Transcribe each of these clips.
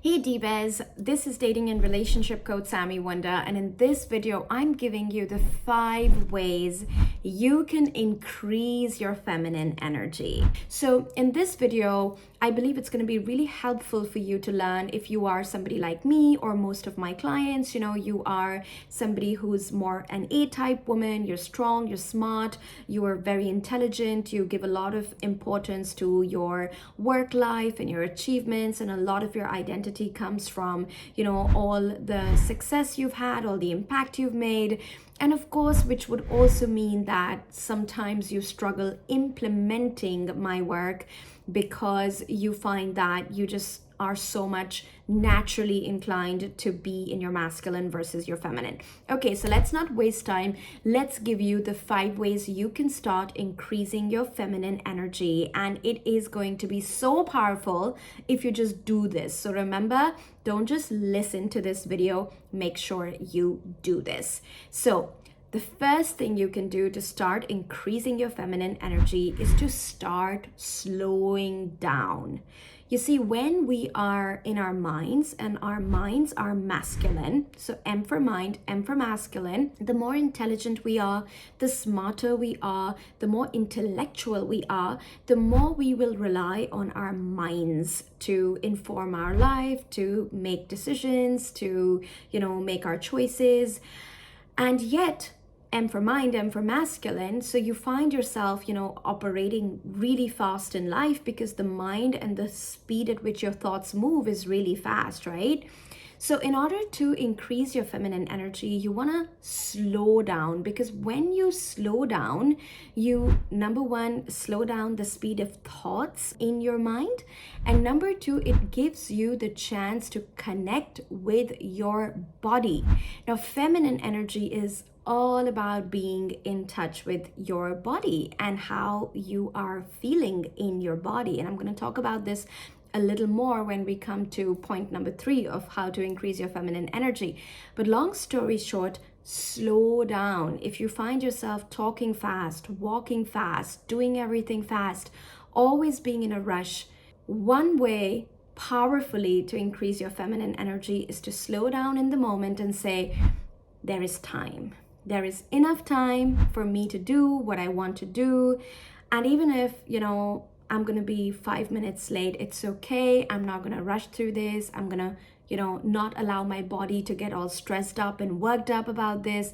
Hey Divas, this is dating and relationship coach Sami Wunder, and in this video, I'm giving you the 5 ways you can increase your feminine energy. So in this video, I believe it's going to be really helpful for you to learn if you are somebody like me or most of my clients. You are somebody who's more an A-type woman, you're strong, you're smart, you are very intelligent, you give a lot of importance to your work life and your achievements, and a lot of your identity comes from, all the success you've had, all the impact you've made. And of course, which would also mean that sometimes you struggle implementing my work because you find that you just are so much naturally inclined to be in your masculine versus your feminine. Okay, so let's not waste time. Let's give you the 5 ways you can start increasing your feminine energy. And it is going to be so powerful if you just do this. So remember, don't just listen to this video, make sure you do this. So the first thing you can do to start increasing your feminine energy is to start slowing down. You see, when we are in our minds and our minds are masculine, so M for mind, M for masculine, the more intelligent we are, the smarter we are, the more intellectual we are, the more we will rely on our minds to inform our life, to make decisions, to, make our choices. And yet, M for mind, M for masculine. So you find yourself, operating really fast in life because the mind and the speed at which your thoughts move is really fast, right? So in order to increase your feminine energy, you want to slow down, because when you slow down, you, number 1, slow down the speed of thoughts in your mind. And number 2, it gives you the chance to connect with your body. Now, feminine energy is all about being in touch with your body and how you are feeling in your body. And I'm going to talk about this a little more when we come to point number 3 of how to increase your feminine energy. But long story short, slow down. If you find yourself talking fast, walking fast, doing everything fast, always being in a rush, one way powerfully to increase your feminine energy is to slow down in the moment and say, there is time. There is enough time for me to do what I want to do. And even if, I'm going to be 5 minutes late, it's okay. I'm not going to rush through this. I'm going to, not allow my body to get all stressed up and worked up about this.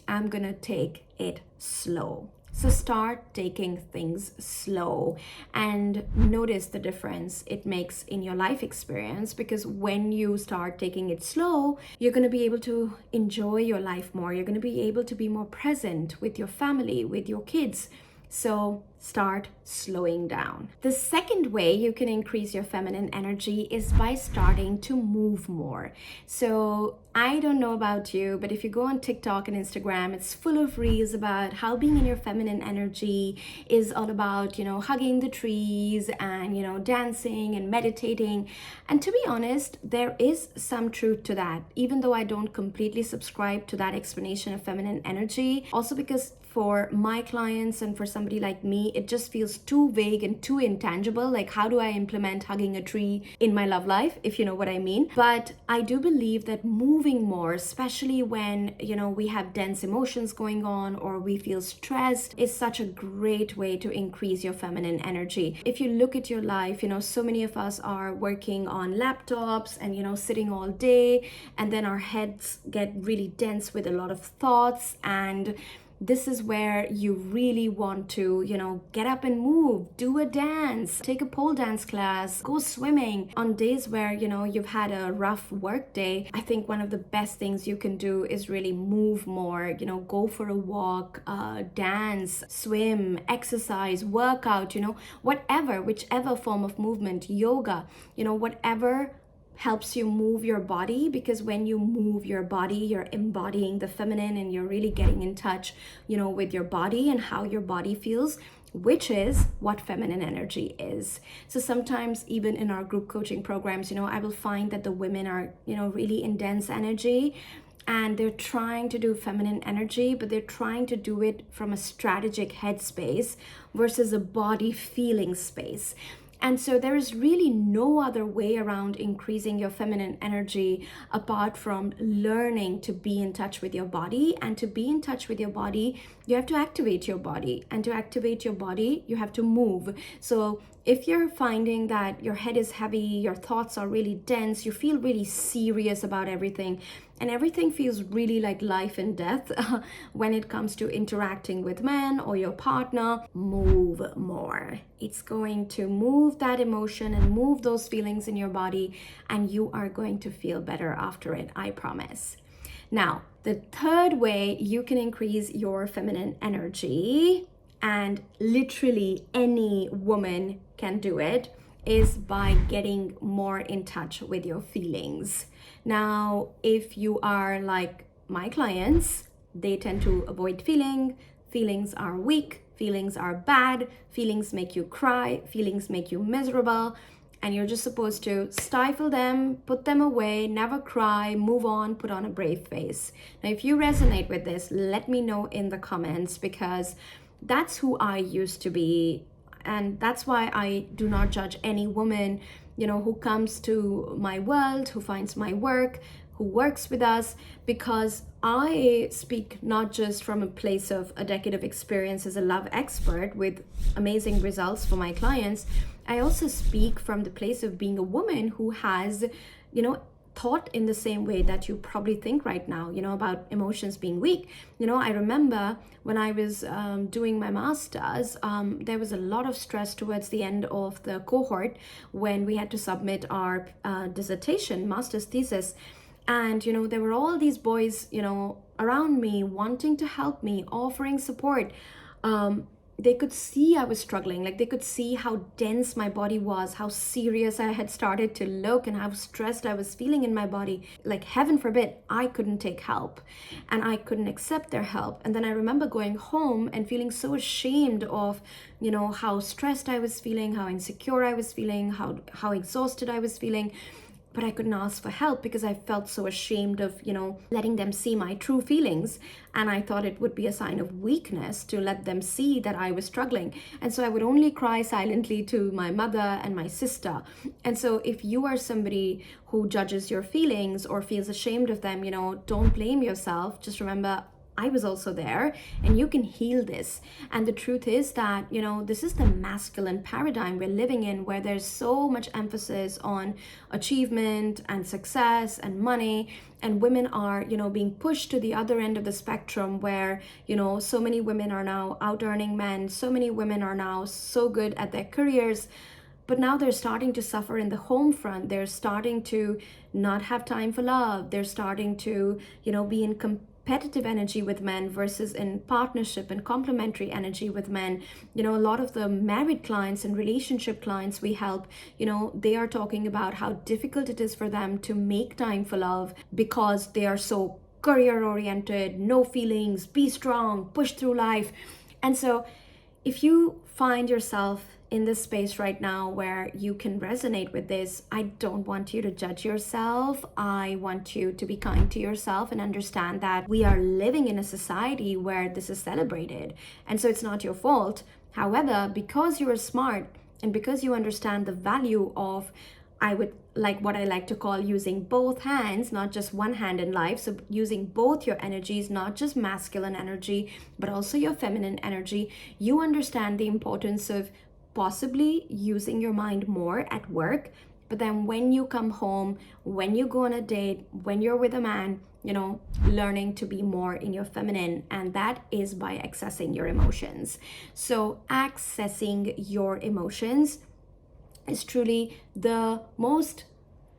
I'm going to take it slow. So start taking things slow and notice the difference it makes in your life experience, because when you start taking it slow, you're going to be able to enjoy your life more. You're going to be able to be more present with your family, with your kids. So start slowing down. The second way you can increase your feminine energy is by starting to move more. So I don't know about you, but if you go on TikTok and Instagram, it's full of reels about how being in your feminine energy is all about, hugging the trees and, dancing and meditating. And to be honest, there is some truth to that, even though I don't completely subscribe to that explanation of feminine energy. Also because for my clients and for somebody like me, it just feels too vague and too intangible. Like, how do I implement hugging a tree in my love life, if you know what I mean? But I do believe that moving more, especially when, we have dense emotions going on or we feel stressed, is such a great way to increase your feminine energy. If you look at your life, so many of us are working on laptops and, sitting all day, and then our heads get really dense with a lot of thoughts, and this is where you really want to, get up and move, do a dance, take a pole dance class, go swimming. On days where, you've had a rough work day, I think one of the best things you can do is really move more, go for a walk, dance, swim, exercise, workout, whichever form of movement, yoga, whatever helps you move your body, because when you move your body, you're embodying the feminine and you're really getting in touch, with your body and how your body feels, which is what feminine energy is. So sometimes even in our group coaching programs, I will find that the women are, really intense energy and they're trying to do feminine energy, but they're trying to do it from a strategic headspace versus a body feeling space. And so there is really no other way around increasing your feminine energy apart from learning to be in touch with your body. And to be in touch with your body, you have to activate your body. And to activate your body, you have to move. So if you're finding that your head is heavy, your thoughts are really dense, you feel really serious about everything, and everything feels really like life and death when it comes to interacting with men or your partner, move more. It's going to move that emotion and move those feelings in your body, and you are going to feel better after it, I promise. Now, the third way you can increase your feminine energy, and literally any woman can do it, is by getting more in touch with your feelings. Now, if you are like my clients, they tend to avoid feeling. Feelings are weak, feelings are bad, feelings make you cry, feelings make you miserable, and you're just supposed to stifle them, put them away, never cry, move on, put on a brave face. Now, if you resonate with this, let me know in the comments, because that's who I used to be. And that's why I do not judge any woman, who comes to my world, who finds my work, who works with us, because I speak not just from a place of a decade of experience as a love expert with amazing results for my clients. I also speak from the place of being a woman who has, thought in the same way that you probably think right now, about emotions being weak. I remember when I was doing my master's, there was a lot of stress towards the end of the cohort when we had to submit our dissertation, master's thesis. And, there were all these boys, around me wanting to help me, offering support. They could see I was struggling. Like, they could see how dense my body was, how serious I had started to look, and how stressed I was feeling in my body. Like, heaven forbid, I couldn't take help and I couldn't accept their help. And then I remember going home and feeling so ashamed of, how stressed I was feeling, how insecure I was feeling, how exhausted I was feeling. But I couldn't ask for help because I felt so ashamed of, letting them see my true feelings. And I thought it would be a sign of weakness to let them see that I was struggling. And so I would only cry silently to my mother and my sister. And so if you are somebody who judges your feelings or feels ashamed of them, don't blame yourself. Just remember, I was also there, and you can heal this. And the truth is that, this is the masculine paradigm we're living in, where there's so much emphasis on achievement and success and money. And women are, being pushed to the other end of the spectrum where, so many women are now out earning men. So many women are now so good at their careers. But now they're starting to suffer in the home front. They're starting to not have time for love. They're starting to, be in competitive energy with men versus in partnership and complementary energy with men. A lot of the married clients and relationship clients we help, they are talking about how difficult it is for them to make time for love because they are so career oriented, no feelings, be strong, push through life. And so if you find yourself in this space right now where you can resonate with this, I don't want you to judge yourself. I want you to be kind to yourself and understand that we are living in a society where this is celebrated. And so it's not your fault. However, because you are smart and because you understand the value of, what I like to call using both hands, not just one hand in life. So using both your energies, not just masculine energy, but also your feminine energy. You understand the importance of possibly using your mind more at work. But then when you come home, when you go on a date, when you're with a man, learning to be more in your feminine. And that is by accessing your emotions. So accessing your emotions is truly the most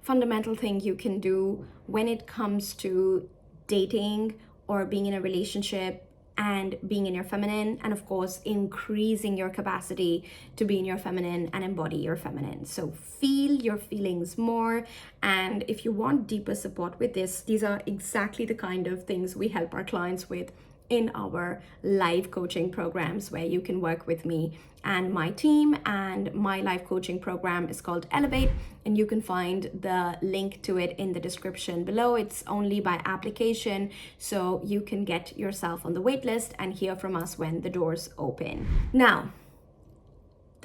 fundamental thing you can do when it comes to dating or being in a relationship and being in your feminine, and of course increasing your capacity to be in your feminine and embody your feminine. So feel your feelings more. And if you want deeper support with this, these are exactly the kind of things we help our clients with in our live coaching programs, where you can work with me and my team. And my live coaching program is called Elevate, and you can find the link to it in the description below. It's only by application, so you can get yourself on the wait list and hear from us when the doors open. Now,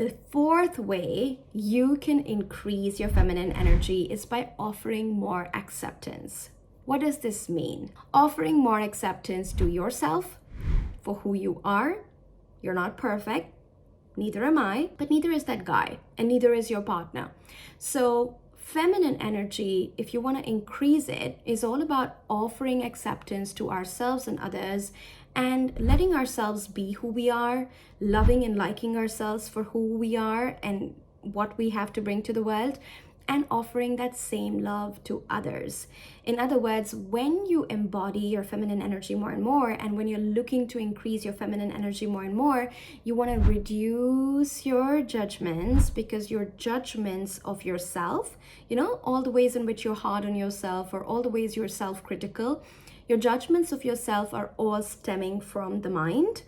The fourth way you can increase your feminine energy is by offering more acceptance. What does this mean? Offering more acceptance to yourself for who you are. You're not perfect. Neither am I, but neither is that guy, and neither is your partner. So feminine energy, if you want to increase it, is all about offering acceptance to ourselves and others and letting ourselves be who we are, loving and liking ourselves for who we are and what we have to bring to the world, and offering that same love to others. In other words, when you embody your feminine energy more and more, and when you're looking to increase your feminine energy more and more, you want to reduce your judgments, because your judgments of yourself, all the ways in which you're hard on yourself or all the ways you're self-critical, your judgments of yourself are all stemming from the mind.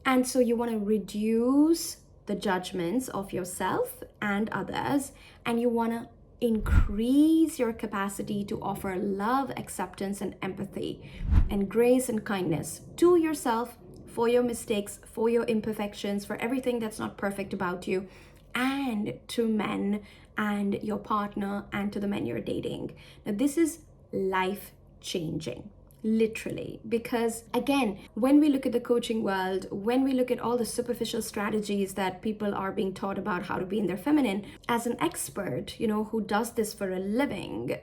And so you want to reduce the judgments of yourself and others, and you want to increase your capacity to offer love, acceptance, and empathy, and grace and kindness to yourself, for your mistakes, for your imperfections, for everything that's not perfect about you, and to men and your partner and to the men you're dating. Now, this is life changing. Literally, because again, when we look at the coaching world, when we look at all the superficial strategies that people are being taught about how to be in their feminine, as an expert, who does this for a living,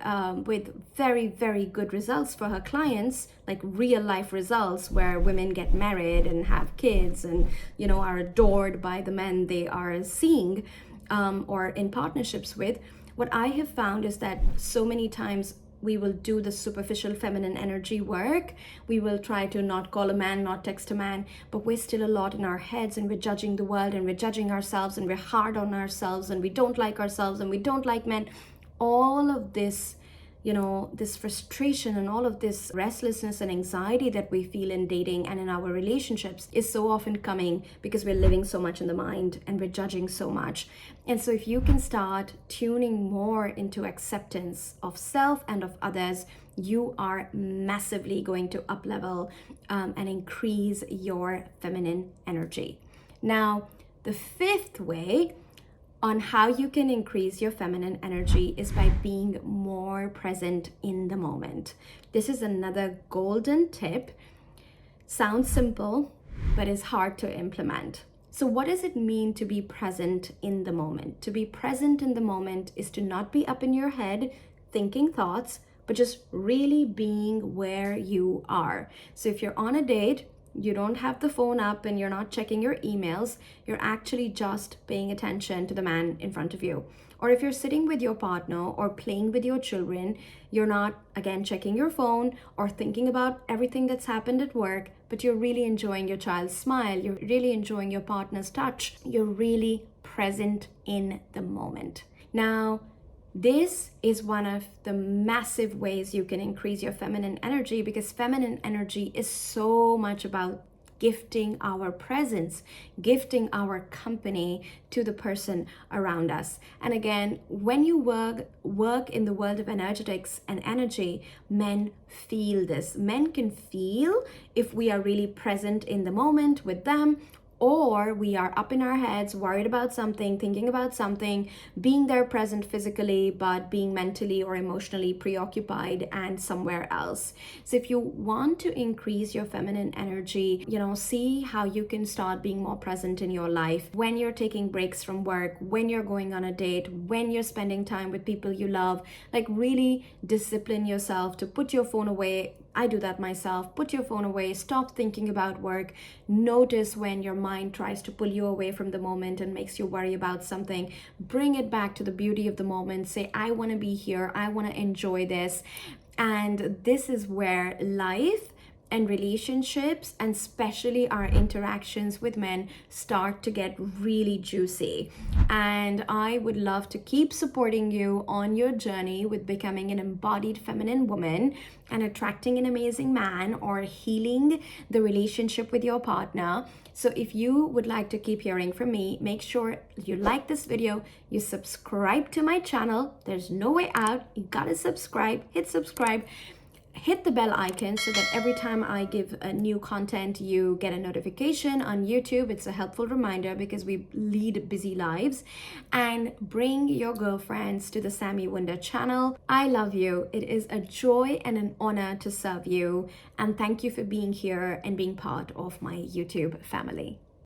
with very, very good results for her clients, like real life results where women get married and have kids and, are adored by the men they are seeing, or in partnerships with, what I have found is that so many times we will do the superficial feminine energy work. We will try to not call a man, not text a man, but we're still a lot in our heads, and we're judging the world, and we're judging ourselves, and we're hard on ourselves, and we don't like ourselves, and we don't like men. All of this, this frustration and all of this restlessness and anxiety that we feel in dating and in our relationships is so often coming because we're living so much in the mind and we're judging so much. And so if you can start tuning more into acceptance of self and of others, you are massively going to up level and increase your feminine energy. Now, the fifth way on how you can increase your feminine energy is by being more present in the moment. This is another golden tip. Sounds simple, but is hard to implement. So what does it mean to be present in the moment? To be present in the moment is to not be up in your head thinking thoughts, but just really being where you are. So if you're on a date, you don't have the phone up and you're not checking your emails, you're actually just paying attention to the man in front of you. Or if you're sitting with your partner or playing with your children, you're not, again, checking your phone or thinking about everything that's happened at work, but you're really enjoying your child's smile, you're really enjoying your partner's touch, you're really present in the moment. Now, this is one of the massive ways you can increase your feminine energy, because feminine energy is so much about gifting our presence, gifting our company to the person around us. And again, when you work in the world of energetics and energy, men feel this. Men can feel if we are really present in the moment with them, or we are up in our heads, worried about something, thinking about something, being there present physically, but being mentally or emotionally preoccupied and somewhere else. So if you want to increase your feminine energy, see how you can start being more present in your life when you're taking breaks from work, when you're going on a date, when you're spending time with people you love. Like, really discipline yourself to put your phone away. I do that myself. Put your phone away, stop thinking about work. Notice when your mind tries to pull you away from the moment and makes you worry about something. Bring it back to the beauty of the moment. Say, I want to be here. I want to enjoy this. And this is where life and relationships, and especially our interactions with men, start to get really juicy. And I would love to keep supporting you on your journey with becoming an embodied feminine woman and attracting an amazing man, or healing the relationship with your partner. So if you would like to keep hearing from me, make sure you like this video, you subscribe to my channel. There's no way out. You gotta subscribe, hit subscribe. hit the bell icon so that every time I give a new content, you get a notification on YouTube. It's a helpful reminder because we lead busy lives. And bring your girlfriends to the Sami Wunder channel. I love you. It is a joy and an honor to serve you. And thank you for being here and being part of my YouTube family.